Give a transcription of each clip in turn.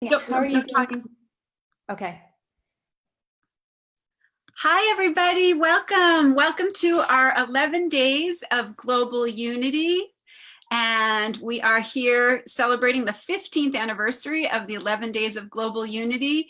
How are you doing? Okay. Hi, everybody. Welcome. Welcome to our 11 days of global unity. And we are here celebrating the 15th anniversary of the 11 days of global unity.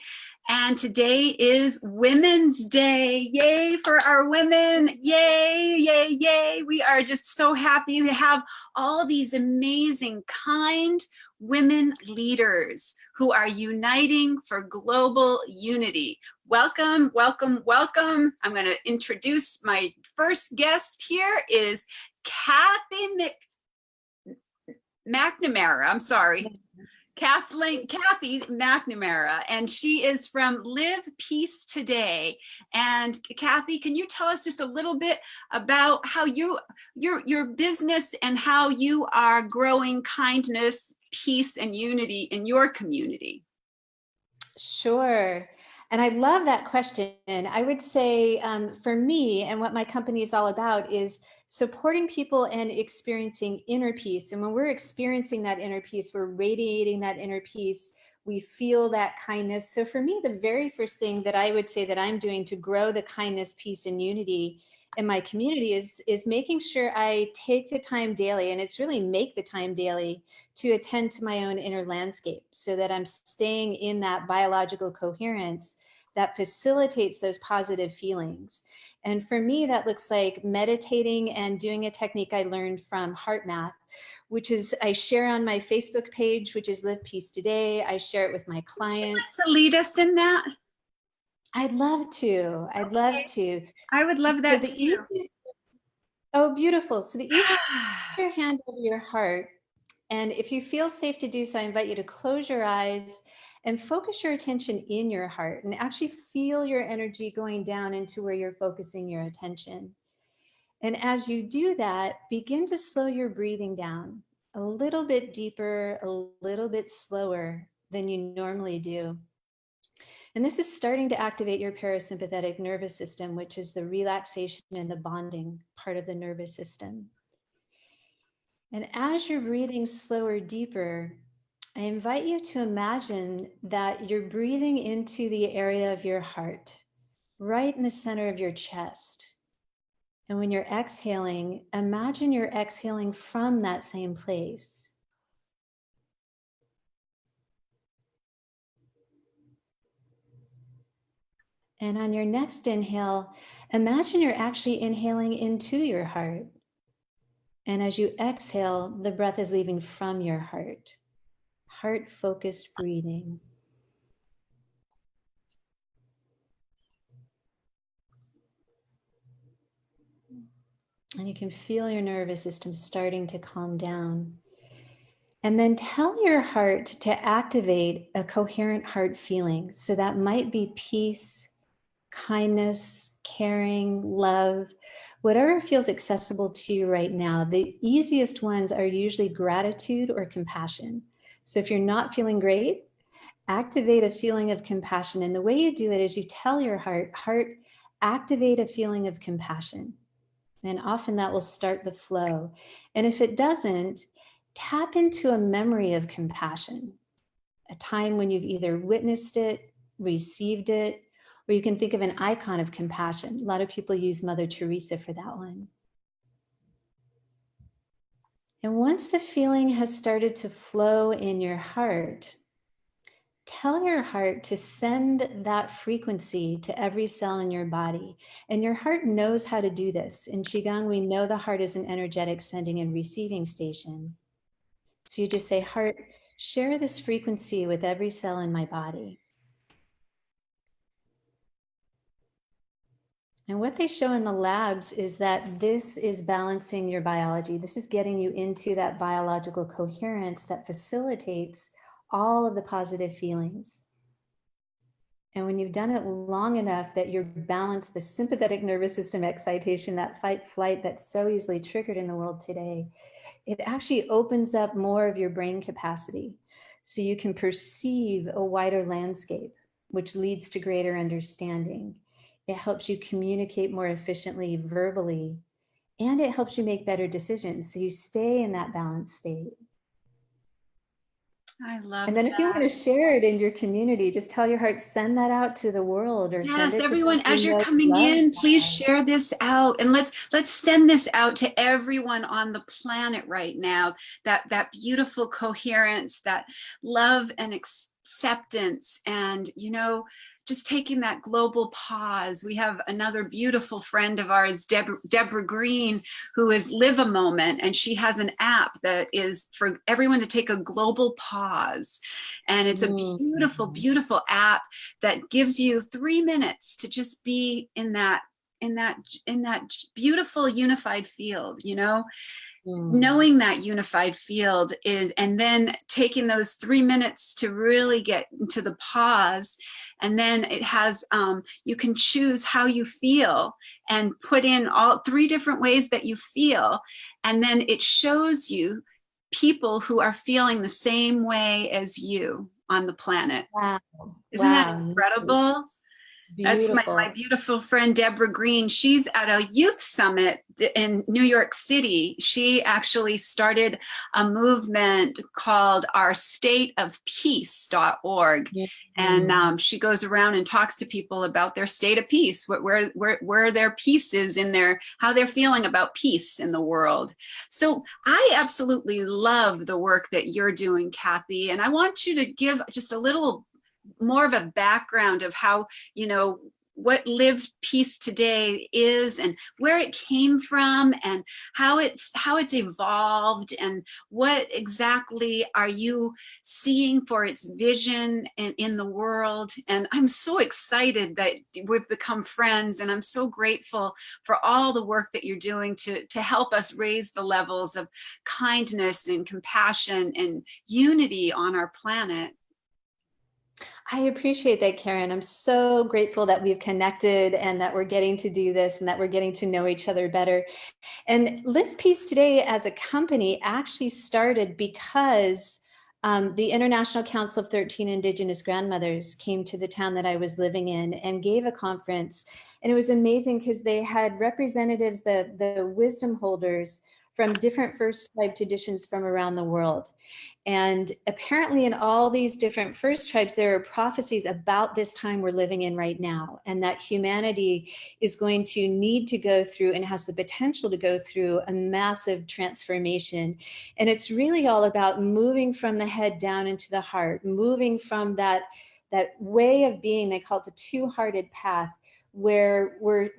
And today is Women's Day. Yay for our women. Yay, yay, yay. We are just so happy to have all these amazing, kind women leaders who are uniting for global unity. Welcome, welcome, welcome. I'm going to introduce my first guest here is Kathy McNamara. I'm sorry. Kathy McNamara, and she is from Live Peace Today. And Kathy, can you tell us just a little bit about how your business and how you are growing kindness, peace, and unity in your community? Sure. And I love that question. I would say for me and what my company is all about is supporting people and experiencing inner peace. And when we're experiencing that inner peace, we're radiating that inner peace. We feel that kindness. So for me, the very first thing that I would say that I'm doing to grow the kindness, peace, and unity in my community is making sure I take the time daily, and it's really make the time daily to attend to my own inner landscape so that I'm staying in that biological coherence that facilitates those positive feelings. And for me, that looks like meditating and doing a technique I learned from Heart Math, which is I share on my Facebook page, which is Live Peace Today. I share it with my clients. Would you like to lead us in that? I'd love to. I'd love to. I would love that too. Oh, beautiful. So the easiest, your hand over your heart. And if you feel safe to do so, I invite you to close your eyes and focus your attention in your heart and actually feel your energy going down into where you're focusing your attention. And as you do that, begin to slow your breathing down a little bit deeper, a little bit slower than you normally do. And this is starting to activate your parasympathetic nervous system, which is the relaxation and the bonding part of the nervous system. And as you're breathing slower, deeper, I invite you to imagine that you're breathing into the area of your heart, right in the center of your chest. And when you're exhaling, imagine you're exhaling from that same place. And on your next inhale, imagine you're actually inhaling into your heart. And as you exhale, the breath is leaving from your heart. Heart-focused breathing. And you can feel your nervous system starting to calm down. And then tell your heart to activate a coherent heart feeling. So that might be peace, kindness, caring, love, whatever feels accessible to you right now. The easiest ones are usually gratitude or compassion. So if you're not feeling great, activate a feeling of compassion. And the way you do it is you tell your heart, activate a feeling of compassion. And often that will start the flow. And if it doesn't, tap into a memory of compassion, a time when you've either witnessed it, received it, or you can think of an icon of compassion. A lot of people use Mother Teresa for that one. And once the feeling has started to flow in your heart, tell your heart to send that frequency to every cell in your body. And your heart knows how to do this. In Qigong, we know the heart is an energetic sending and receiving station. So you just say, heart, share this frequency with every cell in my body. And what they show in the labs is that this is balancing your biology. This is getting you into that biological coherence that facilitates all of the positive feelings. And when you've done it long enough that you're balanced, the sympathetic nervous system excitation, that fight flight that's so easily triggered in the world today, it actually opens up more of your brain capacity. So you can perceive a wider landscape, which leads to greater understanding. It helps you communicate more efficiently verbally, and it helps you make better decisions. So you stay in that balanced state. I love And then if you want that. to share it in your community, just tell your heart, send that out to the world or Yes, send it to everyone, someone as you you're know coming loves in, please that. share this out, and let's send this out to everyone on the planet right now. That beautiful coherence, that love and acceptance, and just taking that global pause. We have another beautiful friend of ours, Deborah Green, who is Live a Moment, and she has an app that is for everyone to take a global pause, and it's a Mm. beautiful, beautiful app that gives you 3 minutes to just be in that in that beautiful unified field, Mm. knowing that unified field and then taking those 3 minutes to really get into the pause. And then it has you can choose how you feel and put in all 3 different ways that you feel, and then it shows you people who are feeling the same way as you on the planet. Wow. Isn't that Wow. incredible? That's my Beautiful. beautiful friend, Deborah Green. She's at a youth summit in New York City. She actually started a movement called our stateofpeace.org. And Mm. she goes around and talks to people about their state of peace, where their peace is in how they're feeling about peace in the world. So I absolutely love the work that you're doing, Kathy. And I want you to give just a little more of a background of how, what lived peace today is and where it came from and how it's evolved, and what exactly are you seeing for its vision in the world. And I'm so excited that we've become friends, and I'm so grateful for all the work that you're doing to help us raise the levels of kindness and compassion and unity on our planet. I appreciate that, Karen. I'm so grateful that we've connected and that we're getting to do this and that we're getting to know each other better. And Live Peace Today as a company actually started because the International Council of 13 Indigenous Grandmothers came to the town that I was living in and gave a conference. And it was amazing because they had representatives, the wisdom holders from different First Tribe traditions from around the world. And apparently in all these different First Tribes, there are prophecies about this time we're living in right now, and that humanity is going to need to go through and has the potential to go through a massive transformation. And it's really all about moving from the head down into the heart, moving from that way of being, they call it the two-hearted path, where we're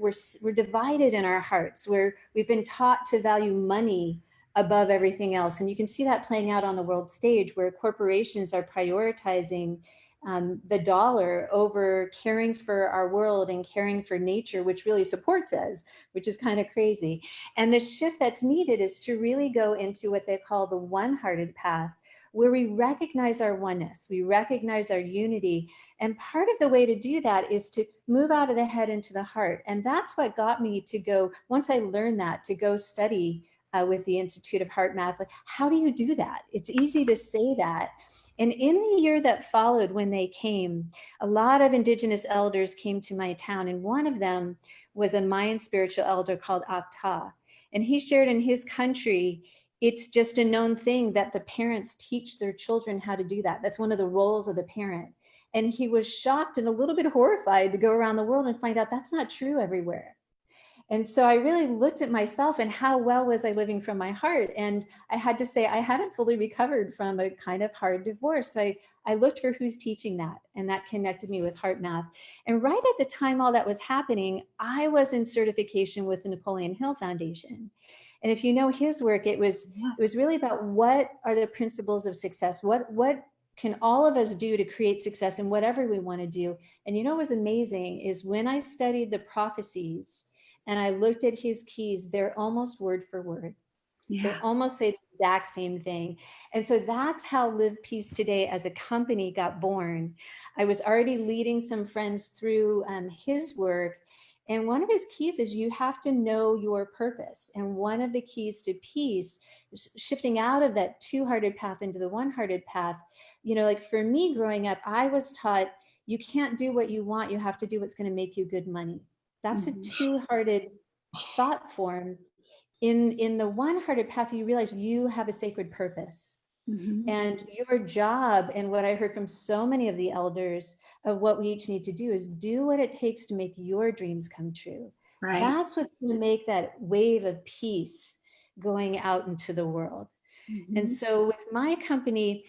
divided in our hearts, where we've been taught to value money above everything else. And you can see that playing out on the world stage, where corporations are prioritizing the dollar over caring for our world and caring for nature, which really supports us, which is kind of crazy. And the shift that's needed is to really go into what they call the one-hearted path, where we recognize our oneness, we recognize our unity. And part of the way to do that is to move out of the head into the heart. And that's what got me to go, once I learned that, to go study with the Institute of Heart Math. Like, how do you do that? It's easy to say that. And in the year that followed, when they came, a lot of Indigenous elders came to my town. And one of them was a Mayan spiritual elder called Akta. And he shared in his country, it's just a known thing that the parents teach their children how to do that. That's one of the roles of the parent. And he was shocked and a little bit horrified to go around the world and find out that's not true everywhere. And so I really looked at myself and how well was I living from my heart? And I had to say, I hadn't fully recovered from a kind of hard divorce. So I looked for who's teaching that, and that connected me with Heart Math. And right at the time all that was happening, I was in certification with the Napoleon Hill Foundation. And if you know his work, it was really about what are the principles of success? What can all of us do to create success in whatever we want to do? And what was amazing is when I studied the prophecies, and I looked at his keys, they're almost word for word. They Yeah. almost say the exact same thing. And so that's how Live Peace Today as a company got born. I was already leading some friends through his work. And one of his keys is you have to know your purpose. And one of the keys to peace, shifting out of that two-hearted path into the one-hearted path, like for me growing up, I was taught you can't do what you want, you have to do what's going to make you good money. That's a Mhm. two-hearted thought form. In the one-hearted path, you realize you have a sacred purpose. Mhm. And your job, and what I heard from so many of the elders of what we each need to do, is do what it takes to make your dreams come true. Right. That's what's going to make that wave of peace going out into the world. And Mhm. so with my company,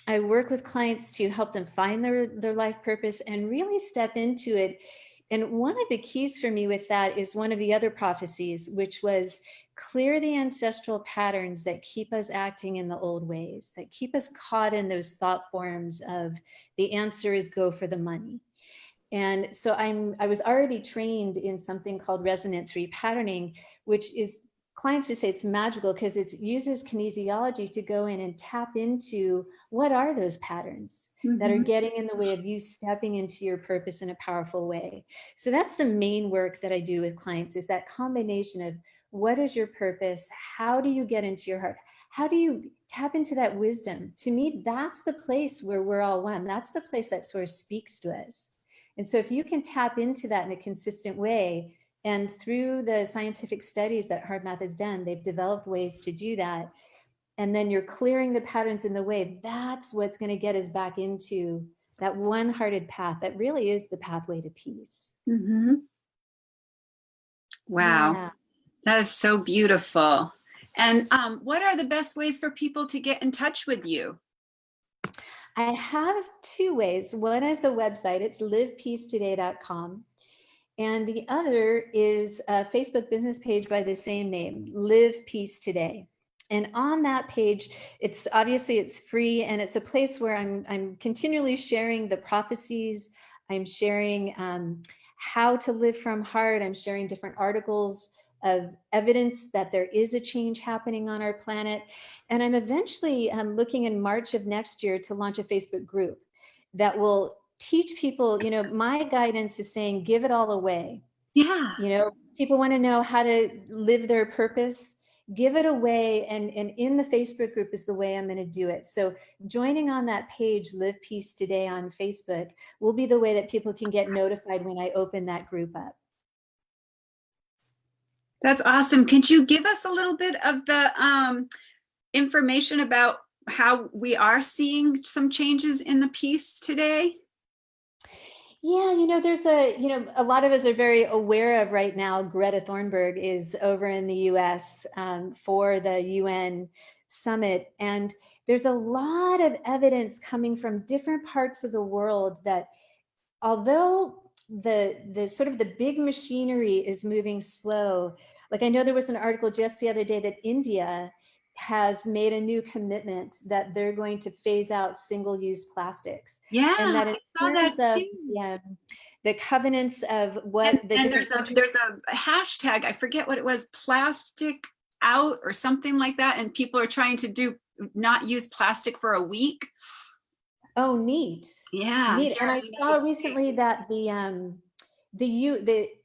I work with clients to help them find their life purpose and really step into it. And one of the keys for me with that is one of the other prophecies, which was clear the ancestral patterns that keep us acting in the old ways, that keep us caught in those thought forms of the answer is go for the money. And so I was already trained in something called resonance repatterning, which is, clients just say it's magical because it uses kinesiology to go in and tap into what are those patterns that are Mhm. getting in the way of you stepping into your purpose in a powerful way. So that's the main work that I do with clients, is that combination of what is your purpose? How do you get into your heart? How do you tap into that wisdom? To me, that's the place where we're all one. That's the place that source speaks to us. And so if you can tap into that in a consistent way, and through the scientific studies that HeartMath has done, they've developed ways to do that. And then you're clearing the patterns in the way. That's what's going to get us back into that one-hearted path that really is the pathway to peace. Mhm. Wow, Yeah. that is so beautiful. And what are the best ways for people to get in touch with you? I have two ways. One is a website. It's livepeacetoday.com. And the other is a Facebook business page by the same name, Live Peace Today. And on that page, it's obviously it's free, and it's a place where I'm continually sharing the prophecies. I'm sharing how to live from heart. I'm sharing different articles of evidence that there is a change happening on our planet. And I'm eventually looking in March of next year to launch a Facebook group that will teach people, my guidance is saying, give it all away. Yeah, People want to know how to live their purpose, give it away. And in the Facebook group is the way I'm going to do it. So joining on that page, Live Peace Today on Facebook, will be the way that people can get notified when I open that group up. that's awesome. Could you give us a little bit of the information about how we are seeing some changes in the piece today? Yeah, there's a lot of us are very aware of right now. Greta Thunberg is over in the US for the UN summit. And there's a lot of evidence coming from different parts of the world that although the sort of the big machinery is moving slow, like I know there was an article just the other day that India has made a new commitment that they're going to phase out single-use plastics, Yeah, and that I in saw that terms of too. the covenants of what And the and different there's a countries. there's a hashtag, I forget what it was, plastic out or something like that, and people are trying to do not use plastic for a week. Oh, neat. Yeah, Neat. here And in I the saw United States. recently that the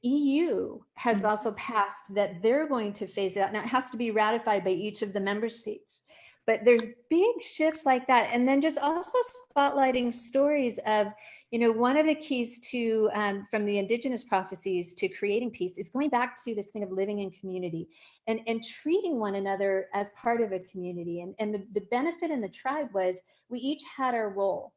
EU has Mhm. also passed that they're going to phase it out. Now it has to be ratified by each of the member states. But there's big shifts like that. And then just also spotlighting stories of, one of the keys to from the indigenous prophecies to creating peace is going back to this thing of living in community and treating one another as part of a community. And the benefit in the tribe was we each had our role.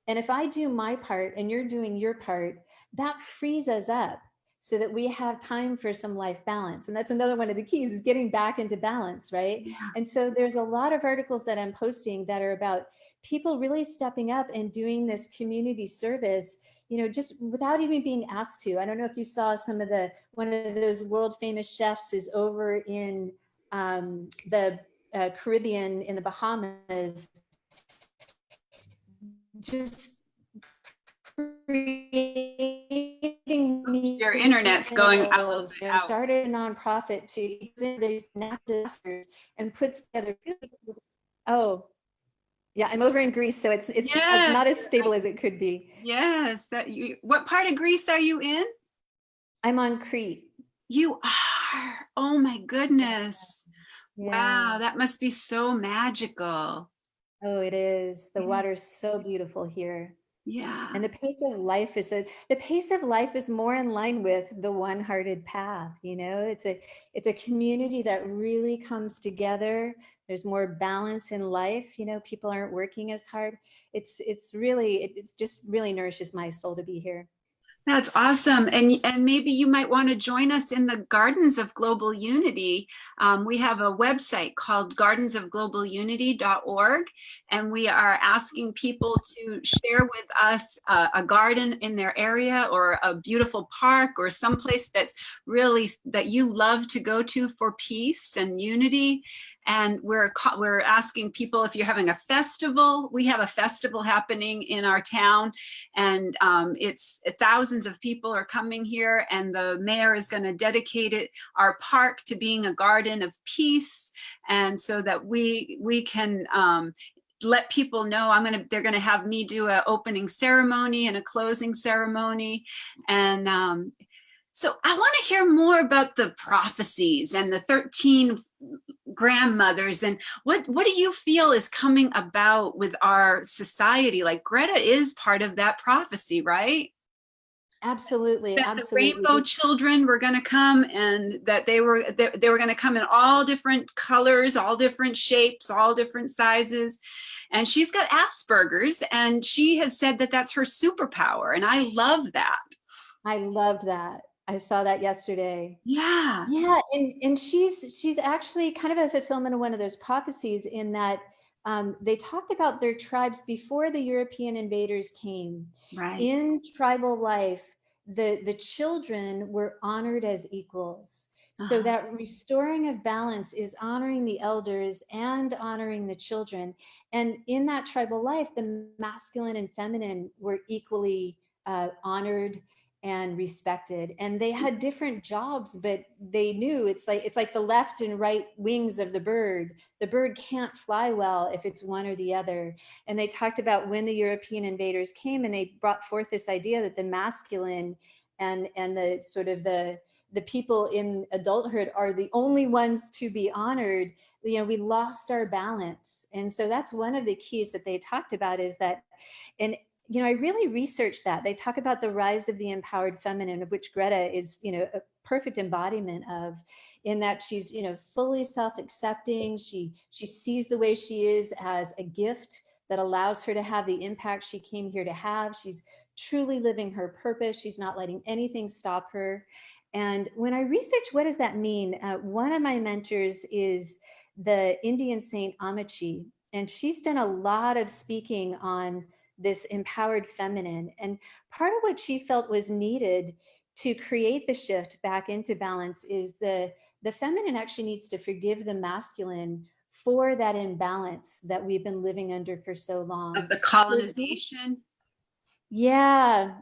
And if I do my part and you're doing your part, that frees us up so that we have time for some life balance. And that's another one of the keys, is getting back into balance, right? Yeah. And so there's a lot of articles that I'm posting that are about people really stepping up and doing this community service, just without even being asked to. I don't know if you saw one of those world famous chefs is over in the Caribbean, in the Bahamas, just creating Oops, your internet's going a little meals, bit out. started a nonprofit to these natural disasters and puts together. Oh, yeah, I'm over in Greece, so it's not Yes, as stable as it could be. yes. What part of Greece are you in? I'm on Crete. You are. Oh my goodness. Wow, Yeah. that must be so magical. Oh, it is. The Yeah. water's so beautiful here. Yeah. And the pace of life is the pace of life is more in line with the one-hearted path. It's a community that really comes together. There's more balance in life. People aren't working as hard. It's just really nourishes my soul to be here. That's awesome. And maybe you might want to join us in the Gardens of Global Unity. We have a website called gardensofglobalunity.org, and we are asking people to share with us a garden in their area, or a beautiful park, or someplace that's really that you love to go to for peace and unity. And we're asking people, if you're having a festival, we have a festival happening in our town, and it's thousands of people are coming here, and the mayor is going to dedicate our park to being a garden of peace, and so that we can let people know. They're going to have me do an opening ceremony and a closing ceremony, and so I want to hear more about the prophecies and the 13 grandmothers, and what do you feel is coming about with our society? Like, Greta is part of that prophecy, right? Absolutely, That the absolutely. rainbow children were going to come, and that they were going to come in all different colors, all different shapes, all different sizes. And she's got Asperger's, and she has said that that's her superpower, and I love that. I loved that. I saw that yesterday. Yeah. Yeah, and she's actually kind of a fulfillment of one of those prophecies, in that they talked about their tribes before the European invaders came. Right. In tribal life, the children were honored as equals. So Uh-huh. that restoring of balance is honoring the elders and honoring the children. And in that tribal life, the masculine and feminine were equally honored and respected, and they had different jobs, but they knew it's like the left and right wings of the bird can't fly well if it's one or the other. And they talked about when the European invaders came, and they brought forth this idea that the masculine and the sort of the people in adulthood are the only ones to be honored. We lost our balance. And so that's one of the keys that they talked about, is that, and I really researched that. They talk about the rise of the empowered feminine, of which Greta is, a perfect embodiment of, in that she's, fully self-accepting. She sees the way she is as a gift that allows her to have the impact she came here to have. She's truly living her purpose. She's not letting anything stop her. And when I researched what does that mean, one of my mentors is the Indian saint Amachi, and she's done a lot of speaking on this empowered feminine. And part of what she felt was needed to create the shift back into balance is the feminine actually needs to forgive the masculine for that imbalance that we've been living under for so Of long. the So it's colonization. yeah.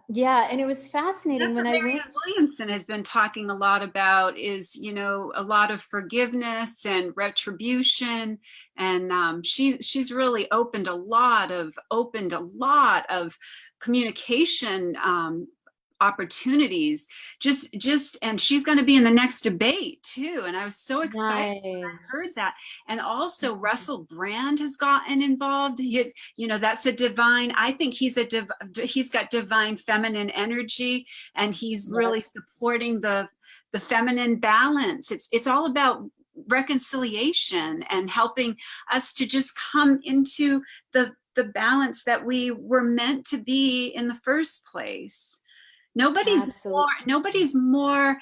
And it was That's fascinating when what I Marianne went. Williamson has been talking a lot about, is, a lot of forgiveness and retribution. And she's really opened a lot of communication opportunities, and she's going to be in the next debate too. And I was so excited heard Nice. that. And also Russell Brand has gotten involved. That's a divine, I think he's got divine feminine energy, and he's really supporting the feminine balance. It's all about reconciliation and helping us to just come into the balance that we were meant to be in the first place. Absolutely. Nobody's more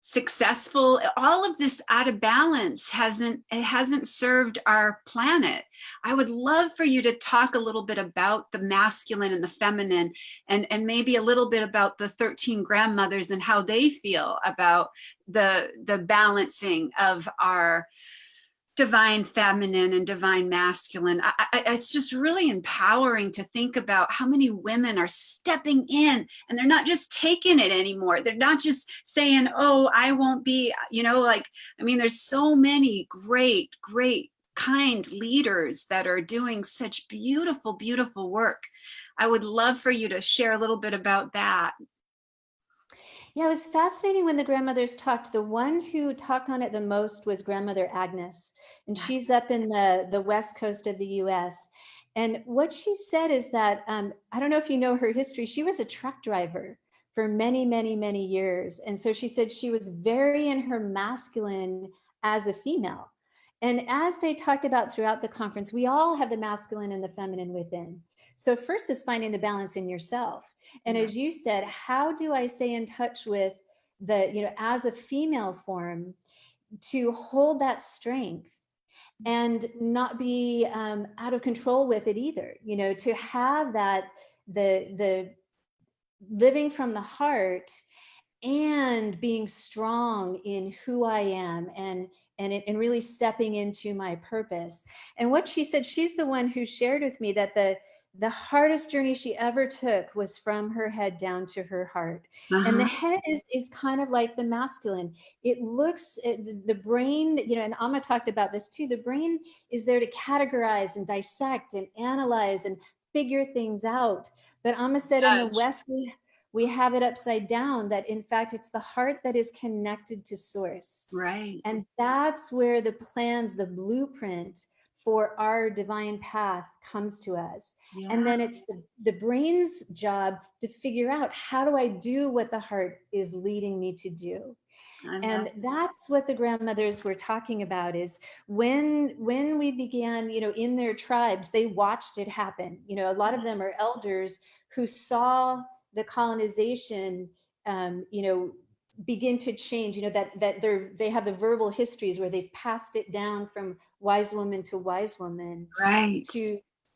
successful. All of this out of balance hasn't served our planet. I would love for you to talk a little bit about the masculine and the feminine, and maybe a little bit about the 13 grandmothers and how they feel about the balancing of our divine feminine and divine masculine. It's just really empowering to think about how many women are stepping in, and they're not just taking it anymore. They're not just saying, oh, I won't be, there's so many great kind leaders that are doing such beautiful, beautiful work. I would love for you to share a little bit about that. Yeah, it was fascinating when the grandmothers talked. The one who talked on it the most was grandmother Agnes, and she's up in the west coast of the US. And what she said is that, I don't know if you know her history, she was a truck driver for many, many, many years. And so she said she was very in her masculine as a female. And as they talked about throughout the conference, we all have the masculine and the feminine within. So first is finding the balance in yourself. And Yeah. as you said, how do I stay in touch with the, as a female form, to hold that strength and not be out of control with it either, to have that, the living from the heart and being strong in who I am, and really stepping into my purpose. And what she said, she's the one who shared with me that the hardest journey she ever took was from her head down to her heart. And the Uh-huh. head is kind of like the masculine. It looks at the brain, and Amma talked about this too. The brain is there to categorize and dissect and analyze and figure things out. But Amma said in the Judge. West, we have it upside down, that in fact it's the heart that is connected to source. Right. And that's where the plans, the blueprint for our divine path comes to us. Yeah. And then it's the brain's job to figure out, how do I do what the heart is leading me to do? And that's what the grandmothers were talking about, is when we began, in their tribes, they watched it happen. A lot of them are elders who saw the colonization, begin to change, that they have the verbal histories where they've passed it down from wise woman to wise woman, Right.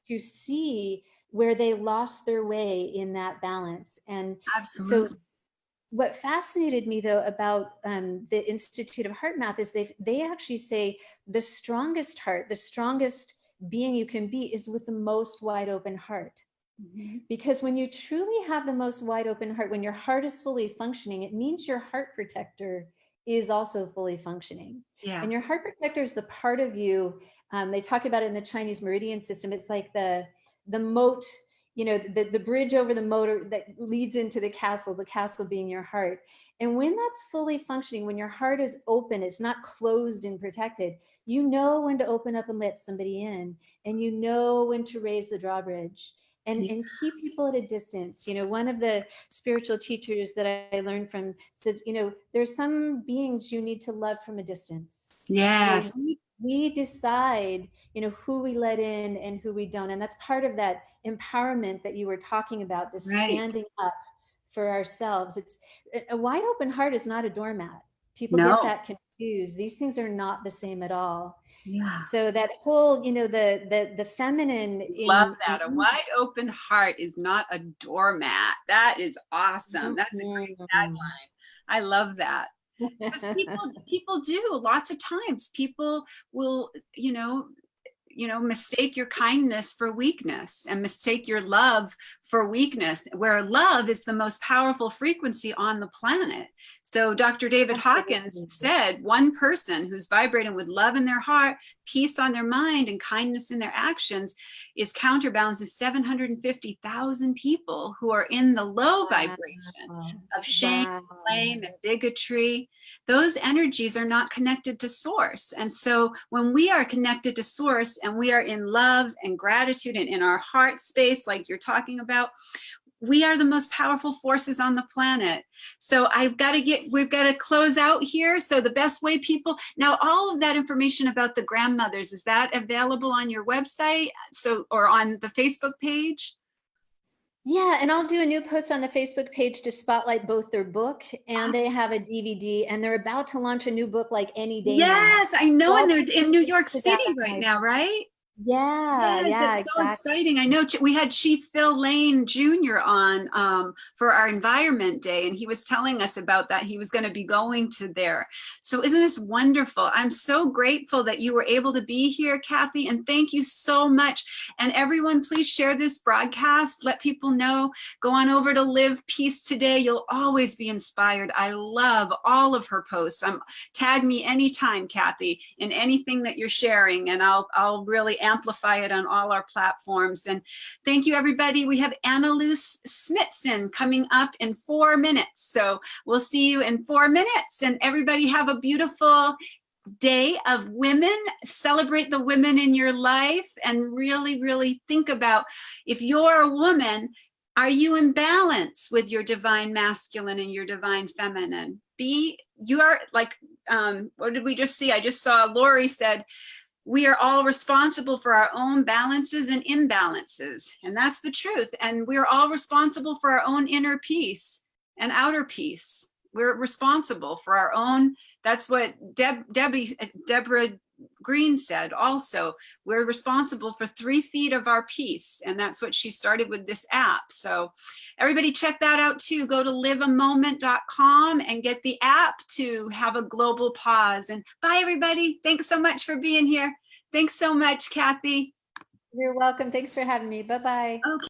to see where they lost their way in that balance. And Absolutely. so what fascinated me, though, about the Institute of Heart Math is they actually say the strongest heart, the strongest being you can be, is with the most wide open heart. Mm-hmm. Because when you truly have the most wide open heart, when your heart is fully functioning, it means your heart protector is also fully functioning. Yeah. And your heart protector is the part of you, they talk about it in the Chinese meridian system. It's like the moat, the bridge over the moat that leads into the castle being your heart. And when that's fully functioning, when your heart is open, it's not closed and protected, you know when to open up and let somebody in, and you know when to raise the drawbridge. And keep people at a distance. One of the spiritual teachers that I learned from said, there's some beings you need to love from a distance. Yes. We decide, who we let in and who we don't. And that's part of that empowerment that you were talking about, this standing up for ourselves. It's a wide open heart is not a doormat. People get that confused. These things are not the same at all. Yeah. So that whole, the feminine. Love that. A wide open heart is not a doormat. That is awesome. That's a great tagline. I love that. Because people do lots of times. People will, mistake your kindness for weakness, and mistake your love for weakness, where love is the most powerful frequency on the planet. So Dr. David Hawkins said one person who's vibrating with love in their heart, peace on their mind, and kindness in their actions is counterbalancing 750,000 people who are in the low vibration of shame, blame, and bigotry. Those energies are not connected to source. And so when we are connected to source, and we are in love and gratitude and in our heart space, like you're talking about, we are the most powerful forces on the planet. So we've got to close out here. So the best way now all of that information about the grandmothers, is that available on your website? Or on the Facebook page? Yeah, and I'll do a new post on the Facebook page to spotlight both their book, and they have a DVD, and they're about to launch a new book like any day. Yes, I know, so and they're in New York City right now, right? Yeah, yes, that's so exciting. I know we had Chief Phil Lane Jr. on for our Environment Day, and he was telling us about that. He was going to be going to there. So isn't this wonderful? I'm so grateful that you were able to be here, Kathy, and thank you so much. And everyone, please share this broadcast. Let people know. Go on over to Live Peace Today. You'll always be inspired. I love all of her posts. Tag me anytime, Kathy, in anything that you're sharing, and I'll really amplify it on all our platforms. And thank you, everybody. We have Annalise Smithson coming up in 4 minutes. So we'll see you in 4 minutes, and everybody have a beautiful day of women. Celebrate the women in your life and really, really think about, if you're a woman, are you in balance with your divine masculine and your divine feminine? You're like, what did we just see? I just saw Lori said, we are all responsible for our own balances and imbalances. And that's the truth. And we're all responsible for our own inner peace and outer peace. We're responsible for our own. That's what Deborah Green said also. We're responsible for 3 feet of our peace. And that's what she started with this app. So everybody check that out too. Go to liveamoment.com and get the app to have a global pause. And bye everybody. Thanks so much for being here. Thanks so much, Kathy. You're welcome. Thanks for having me. Bye-bye. Okay.